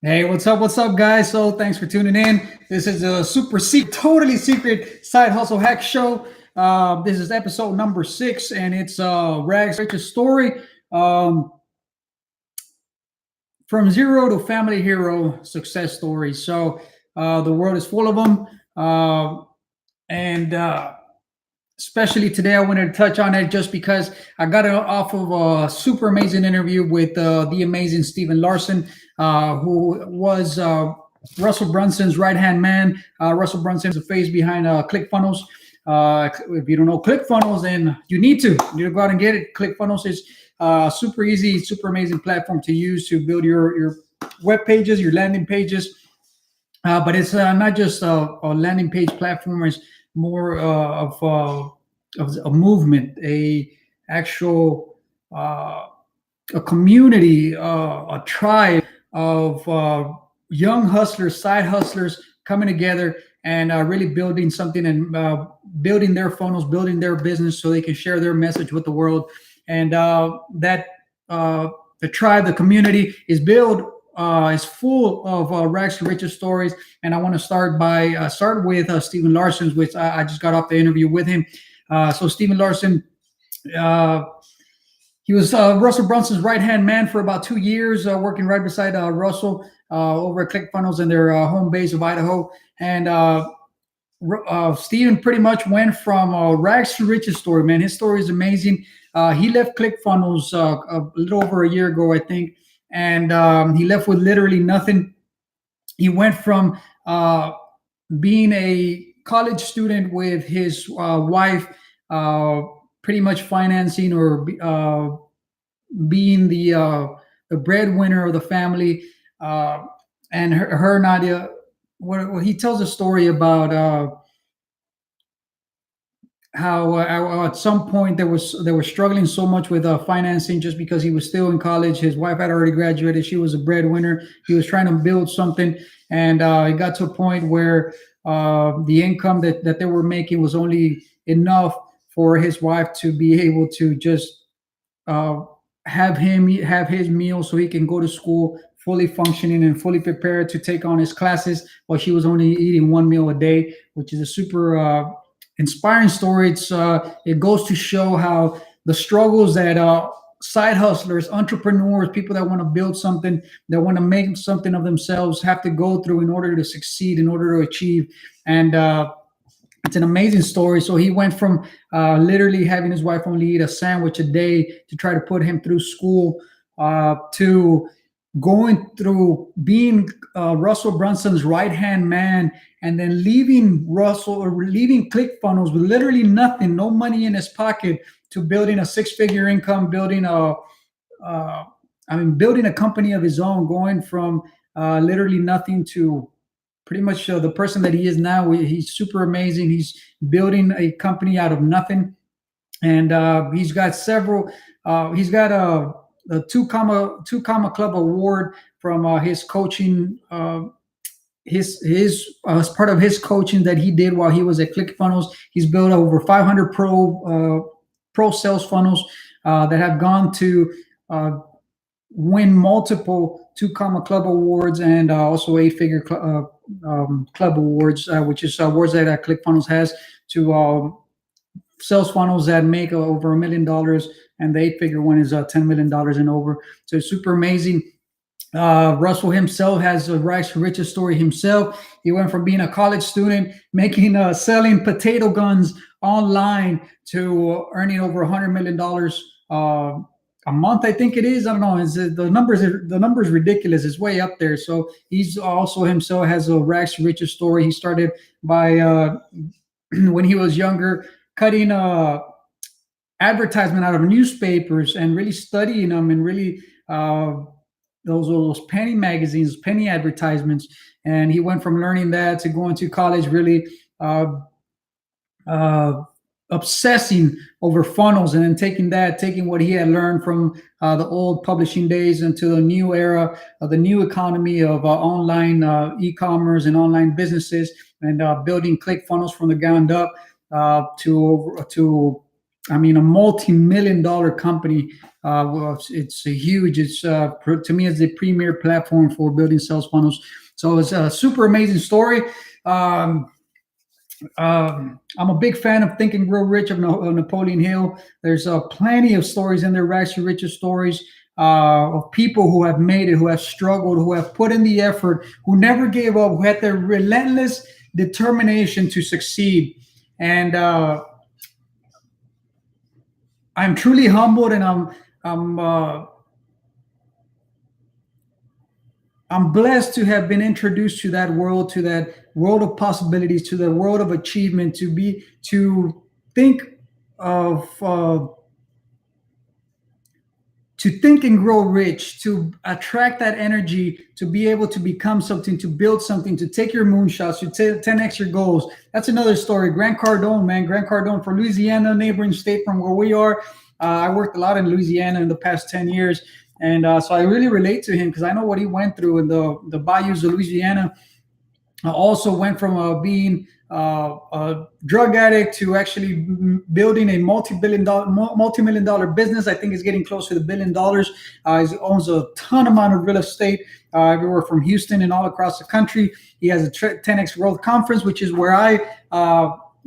Hey, what's up, guys? So, thanks for tuning in. This is a super secret, totally secret side hustle hack show. This is episode number 6, and it's Rags Rich's story from zero to family hero success stories. So, the world is full of them, and especially today, I wanted to touch on it just because I got it off of a super amazing interview with the amazing Steven Larson, who was Russell Brunson's right hand man. Russell Brunson is the face behind ClickFunnels. If you don't know ClickFunnels, then you need to. You need to go out and get it. ClickFunnels is super easy, super amazing platform to use to build your web pages, your landing pages. But it's not just a landing page platform. It's more of a movement, a actual a community, a tribe of young hustlers, side hustlers coming together and really building something and building their funnels, building their business so they can share their message with the world. And that the tribe, the community is full of rags to riches stories. And I want to start with Steven Larson, which I just got off the interview with him. So Steven Larson, uh, he was Russell Brunson's right hand man for about 2 years, working right beside Russell over at ClickFunnels in their home base of Idaho. And Steven pretty much went from rags to riches story. Man, his story is amazing. He left ClickFunnels a little over a year ago, I think, and he left with literally nothing. He went from being a college student with his wife, pretty much financing or being the breadwinner of the family, and her Nadia. What he tells a story about how at some point they were struggling so much with financing just because he was still in college. His wife had already graduated. She was a breadwinner. He was trying to build something, and it got to a point where the income that they were making was only enough for his wife to be able to just uh, have his meal so he can go to school fully functioning and fully prepared to take on his classes while she was only eating one meal a day, which is a super inspiring story. It goes to show how the struggles that side hustlers, entrepreneurs, people that want to build something, that want to make something of themselves, have to go through in order to succeed, in order to achieve. And it's an amazing story. So he went from literally having his wife only eat a sandwich a day to try to put him through school, to going through being Russell Brunson's right hand man, and then leaving Russell or leaving ClickFunnels with literally nothing, no money in his pocket, to building a six-figure income, uh, building a company of his own, going from literally nothing to pretty much the person that he is now. He's super amazing. He's building a company out of nothing, and he's got several. He's got a two comma club award from his coaching. His as part of his coaching that he did while he was at ClickFunnels, he's built over 500 pro sales funnels that have gone to win multiple two comma club awards and also eight figure club awards, which is awards that ClickFunnels has to sales funnels that make over $1 million, and the eight figure one is $10 million and over. So it's super amazing. Russell himself has a rags to riches story himself. He went from being a college student, making selling potato guns online, to earning over $100 million a month. I think it is. I don't know. The numbers ridiculous. It's way up there. So he's also himself has a rags to riches story. He started by when he was younger, cutting advertisement out of newspapers and really studying them and really those penny magazines, penny advertisements. And he went from learning that to going to college, really uh, obsessing over funnels, and then taking what he had learned from the old publishing days into the new era of the new economy of online e-commerce and online businesses, and building ClickFunnels from the ground up to I mean, a multi-million-dollar company. Well, it's a huge. It's to me, it's the premier platform for building sales funnels. So it's a super amazing story. Um, I'm a big fan of Think and Grow Rich of Napoleon Hill. There's plenty of stories in there, rags to riches stories of people who have made it, who have struggled, who have put in the effort, who never gave up, who had their relentless determination to succeed. And I'm truly humbled, and I'm I'm blessed to have been introduced to that world of possibilities, to the world of achievement, to think of to think and grow rich, to attract that energy, to be able to become something, to build something, to take your moonshots, to 10x your goals. That's another story. Grant Cardone, man, Grant Cardone from Louisiana, neighboring state from where we are. I worked a lot in Louisiana in the past 10 years. And so I really relate to him because I know what he went through in the bayous of Louisiana. I also went from being a drug addict to actually building a multi-million dollar business. I think he's getting close to the $1 billion. He owns a ton amount of real estate everywhere from Houston and all across the country. He has a 10X Growth Conference, which is where I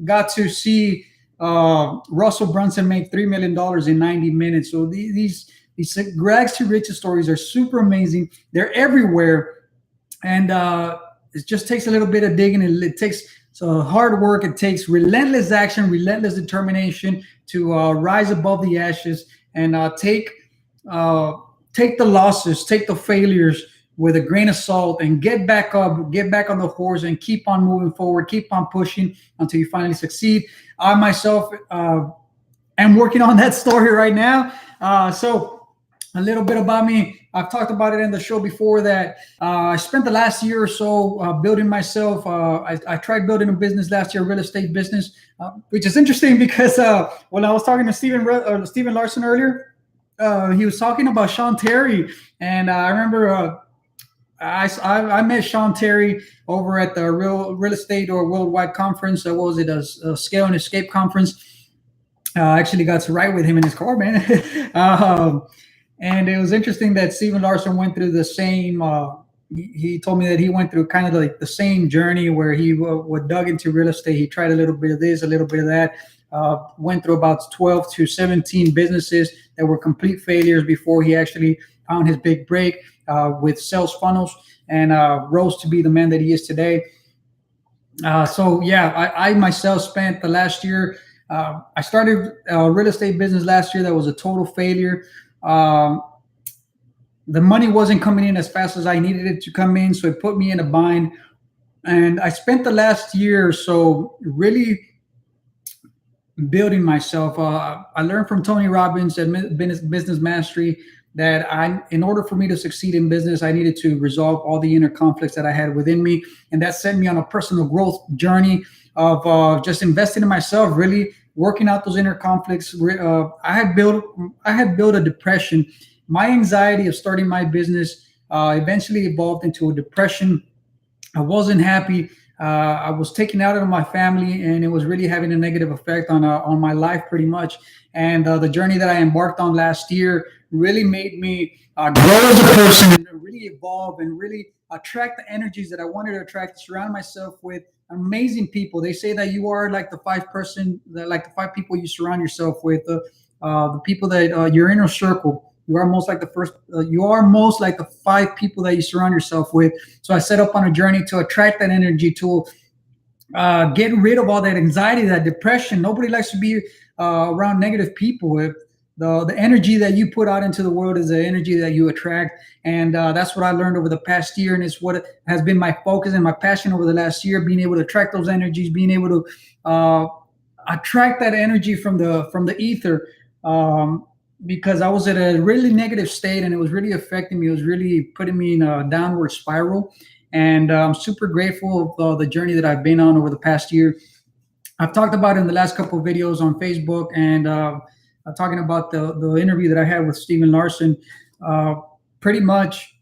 got to see Russell Brunson make $3 million in 90 minutes. So these rags to riches stories are super amazing. They're everywhere. And it just takes a little bit of digging. It takes hard work. It takes relentless action, relentless determination to rise above the ashes and take the losses, take the failures with a grain of salt, and get back up, get back on the horse, and keep on moving forward, keep on pushing until you finally succeed. I myself am working on that story right now. So a little bit about me. I've talked about it in the show before that I spent the last year or so building myself. I tried building a business last year, a real estate business, which is interesting because when I was talking to Steven Larson earlier, he was talking about Sean Terry. And I remember I met Sean Terry over at the real estate or worldwide conference. What was it? A Scale and Escape conference. I actually got to ride with him in his car, man. And it was interesting that Steven Larson went through the same. He told me that he went through kind of like the same journey where he dug into real estate. He tried a little bit of this, a little bit of that. Went through about 12 to 17 businesses that were complete failures before he actually found his big break with sales funnels and rose to be the man that he is today. So yeah, I myself spent the last year. I started a real estate business last year that was a total failure. The money wasn't coming in as fast as I needed it to come in, so it put me in a bind. And I spent the last year or so really building myself. I learned from Tony Robbins at Business Mastery that in order for me to succeed in business, I needed to resolve all the inner conflicts that I had within me, and that sent me on a personal growth journey of just investing in myself, really working out those inner conflicts. I had built a depression. My anxiety of starting my business eventually evolved into a depression. I wasn't happy. I was taken out of my family, and it was really having a negative effect on my life pretty much. And the journey that I embarked on last year really made me grow as a person and really evolve and really attract the energies that I wanted to attract, surround myself with amazing people. They say that you are like the five people you surround yourself with, the people that your inner circle. You are most like the 5 people that you surround yourself with. So I set up on a journey to attract that energy, to get rid of all that anxiety, that depression. Nobody likes to be around negative people. The energy that you put out into the world is the energy that you attract. And that's what I learned over the past year. And it's what has been my focus and my passion over the last year, being able to attract those energies, being able to attract that energy from the ether. Because I was at a really negative state and it was really affecting me. It was really putting me in a downward spiral. And I'm super grateful of the journey that I've been on over the past year. I've talked about it in the last couple of videos on Facebook, and talking about the interview that I had with Steven Larson. Pretty much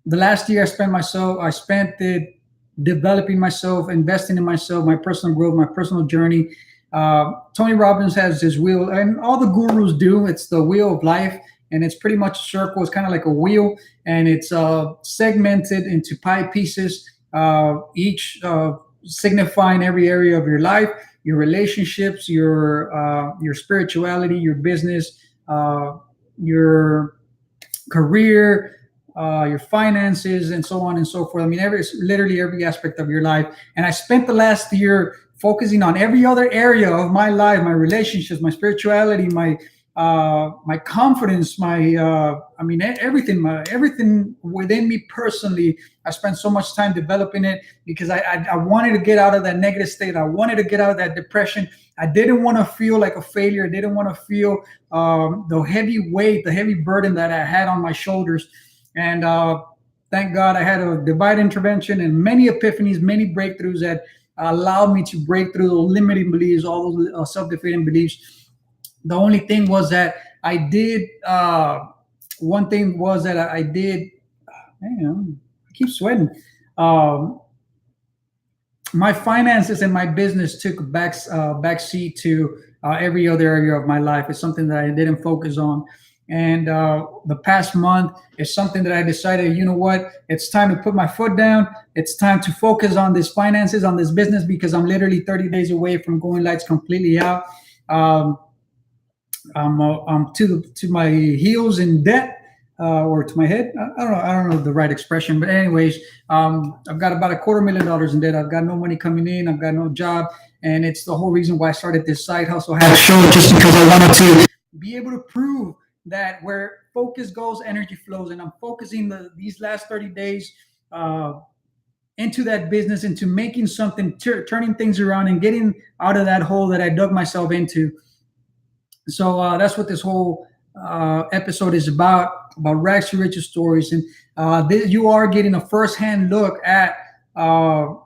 the last year I spent it developing myself, investing in myself, my personal growth, my personal journey, Tony Robbins has this wheel, and all the gurus do. It's the wheel of life, and it's pretty much a circle. It's kind of like a wheel, and it's segmented into pie pieces, each signifying every area of your life, your relationships, your spirituality, your business, your career, your finances, and so on and so forth. I mean, literally every aspect of your life. And I spent the last year focusing on every other area of my life, my relationships, my spirituality, my confidence, I mean, everything within me personally. I spent so much time developing it because I wanted to get out of that negative state. I wanted to get out of that depression. I didn't want to feel like a failure. I didn't want to feel the heavy weight, the heavy burden that I had on my shoulders. And thank God I had a divine intervention and many epiphanies, many breakthroughs that allowed me to break through those limiting beliefs, all those self-defeating beliefs. The only thing was that I did, one thing was that I did, I keep sweating. My finances and my business took a back seat to every other area of my life. It's something that I didn't focus on. And the past month is something that I decided, you know what, it's time to put my foot down. It's time to focus on this finances, on this business, because I'm literally 30 days away from going lights completely out. I'm to my heels in debt, or to my head. I don't know the right expression, but anyways, I've got about $250,000 in debt. I've got no money coming in. I've got no job, and it's the whole reason why I started this side hustle. I had a show just because I wanted to be able to prove that where focus goes, energy flows, and I'm focusing these last 30 days into that business, into making something, turning things around, and getting out of that hole that I dug myself into. So that's what this whole episode is about rags to riches stories. And you are getting a first-hand look at my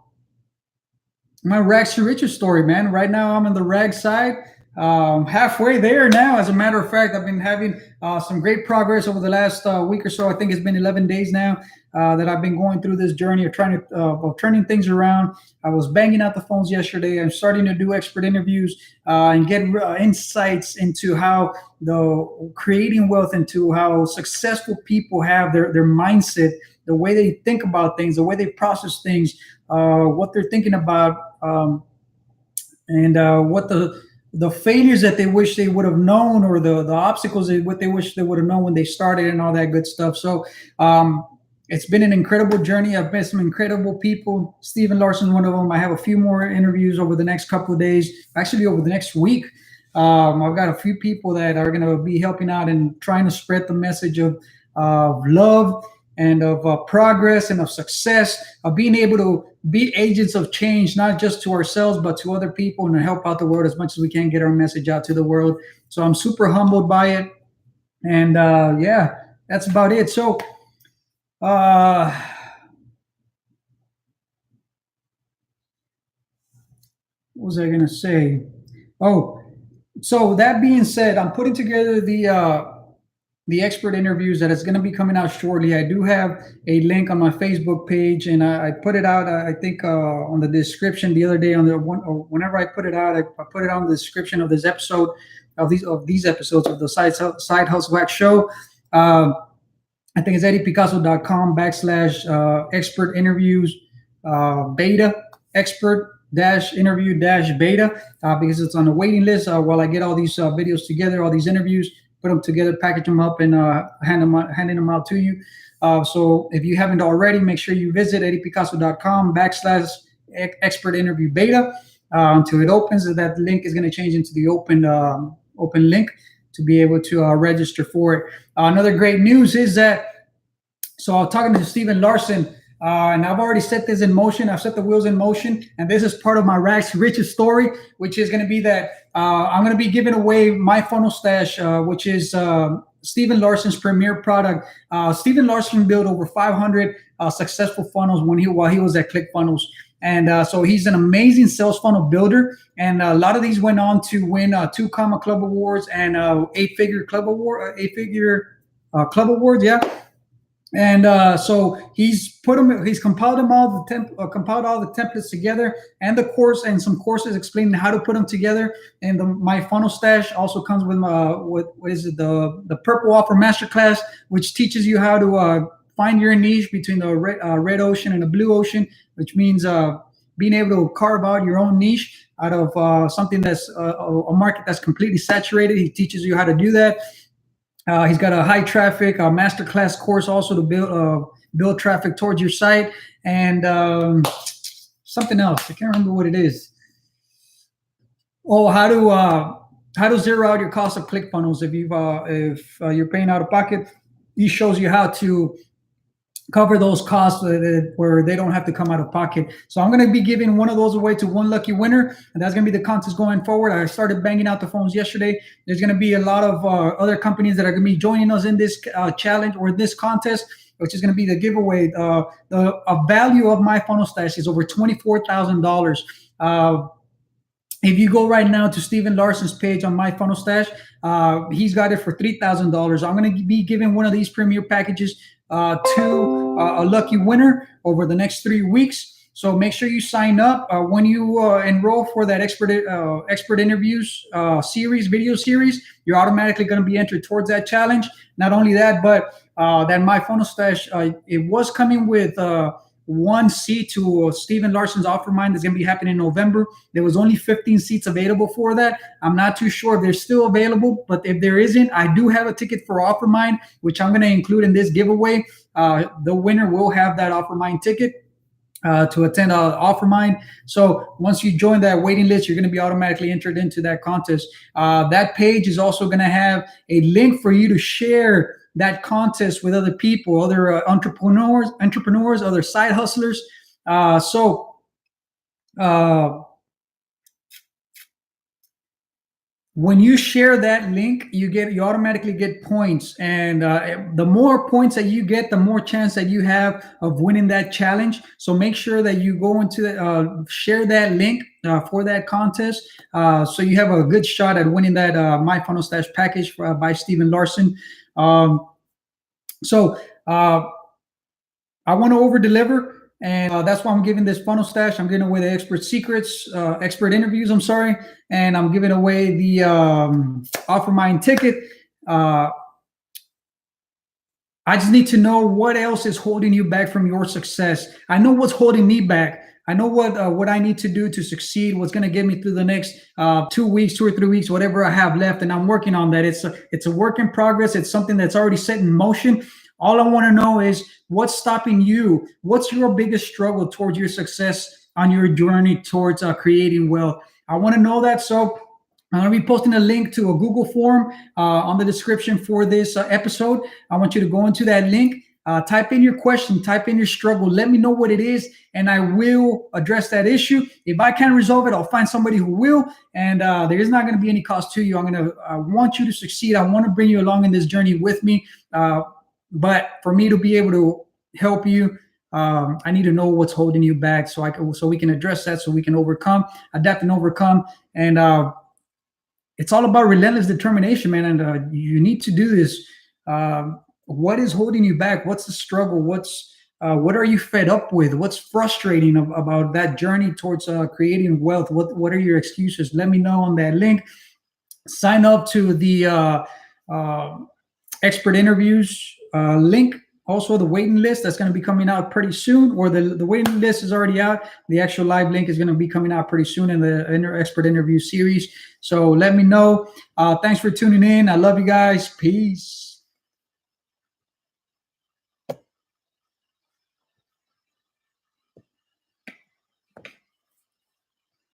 rags to riches story, man. Right now I'm on the rag side, halfway there now. As a matter of fact, I've been having some great progress over the last week or so. I think it's been 11 days now that I've been going through this journey of trying to of turning things around. I was banging out the phones yesterday. I'm starting to do expert interviews and get insights into how the creating wealth, into how successful people have their mindset, the way they think about things, the way they process things, what they're thinking about, and what the failures that they wish they would have known, or the obstacles what they wish they would have known when they started, and all that good stuff. So it's been an incredible journey. I've met some incredible people. Stephen Larson, one of them. I have a few more interviews over the next couple of days, actually over the next week. I've got a few people that are going to be helping out and trying to spread the message of love and of progress and of success, of being able to be agents of change, not just to ourselves, but to other people, and to help out the world as much as we can, get our message out to the world. So I'm super humbled by it. And yeah, that's about it. So what was I going to say? Oh, so that being said, I'm putting together the expert interviews that is going to be coming out shortly. I do have a link on my Facebook page, and I put it out, I think, on the description the other day. Or whenever I put it out, I put it on the description of this episode, of these episodes of the Side Hustle Hack Show. I think it's eddiepicasso.com/expert interviews beta, expert interview beta, because it's on the waiting list while I get all these videos together, all these interviews, put them together, package them up, and handing them out to you. So if you haven't already, make sure you visit eddiepicasso.com/expert interview beta until it opens. That link is going to change into the open link to be able to register for it. Another great news is that, so I'm talking to Stephen Larson, and I've already set this in motion. I've set the wheels in motion, and this is part of my rags to riches story, which is going to be that I'm going to be giving away my funnel stash, which is Stephen Larson's premier product. Stephen Larson built over 500 successful funnels while he was at ClickFunnels. And so he's an amazing sales funnel builder. And a lot of these went on to win 2 Comma Club Awards and 8-figure Club Award, 8-figure Club Awards. Yeah. And so he's compiled them all compiled all the templates together, and the course and some courses explaining how to put them together. And my funnel stash also comes with what is it, the purple offer masterclass, which teaches you how to find your niche between the red ocean and the blue ocean, which means being able to carve out your own niche out of something that's a market that's completely saturated. He teaches you how to do that. He's got a high traffic masterclass course also to build traffic towards your site, and something else. I can't remember what it is. Oh, how to zero out your cost of ClickFunnels if you're paying out of pocket. He shows you how to cover those costs where they don't have to come out of pocket. So I'm going to be giving one of those away to one lucky winner, and that's going to be the contest going forward. I started banging out the phones yesterday. There's going to be a lot of other companies that are going to be joining us in this challenge or this contest, which is going to be the giveaway. The value of my funnel stash is over $24,000. If you go right now to Steven Larson's page on My Funnel Stash, he's got it for $3,000. I'm going to be giving one of these premier packages to a lucky winner over the next 3 weeks. So make sure you sign up when you enroll for that expert interviews video series. You're automatically going to be entered towards that challenge. Not only that, but that My Funnel Stash, it was coming with one seat to Steven Larson's Offermind that's going to be happening in November. There was only 15 seats available for that. I'm not too sure if they're still available, but if there isn't, I do have a ticket for Offermind, which I'm going to include in this giveaway. The winner will have that Offermind ticket to attend Offermind. So once you join that waiting list, you're going to be automatically entered into that contest. That page is also going to have a link for you to share that contest with other people, other entrepreneurs, other side hustlers. When you share that link, you automatically get points, and the more points that you get, the more chance that you have of winning that challenge. So make sure that you go into share that link for that contest, so you have a good shot at winning that My Funnel Stash package by Steven Larson. So I want to over deliver, and that's why I'm giving this funnel stash. I'm giving away the expert secrets, expert interviews. I'm sorry, and I'm giving away the Offermind ticket. I just need to know what else is holding you back from your success. I know what's holding me back. I know what I need to do to succeed, what's going to get me through the next 2 weeks, 2 or 3 weeks, whatever I have left, and I'm working on that. It's a work in progress. It's something that's already set in motion. All I want to know is what's stopping you. What's your biggest struggle towards your success on your journey towards creating wealth? I want to know that. So I'm going to be posting a link to a Google form on the description for this episode. I want you to go into that link. Type in your question, type in your struggle. Let me know what it is, and I will address that issue. If I can't resolve it, I'll find somebody who will. And there is not going to be any cost to you. I want you to succeed. I want to bring you along in this journey with me. But for me to be able to help you, I need to know what's holding you back, so we can address that, so we can adapt and overcome. And it's all about relentless determination, man. And you need to do this. What is holding you back? What's the struggle? What are you fed up with? What's frustrating about that journey towards creating wealth? What are your excuses? Let me know on that link. Sign up to the expert interviews link. Also, the waiting list that's going to be coming out pretty soon, or the waiting list is already out. The actual live link is going to be coming out pretty soon in the expert interview series. So let me know. Thanks for tuning in. I love you guys. Peace.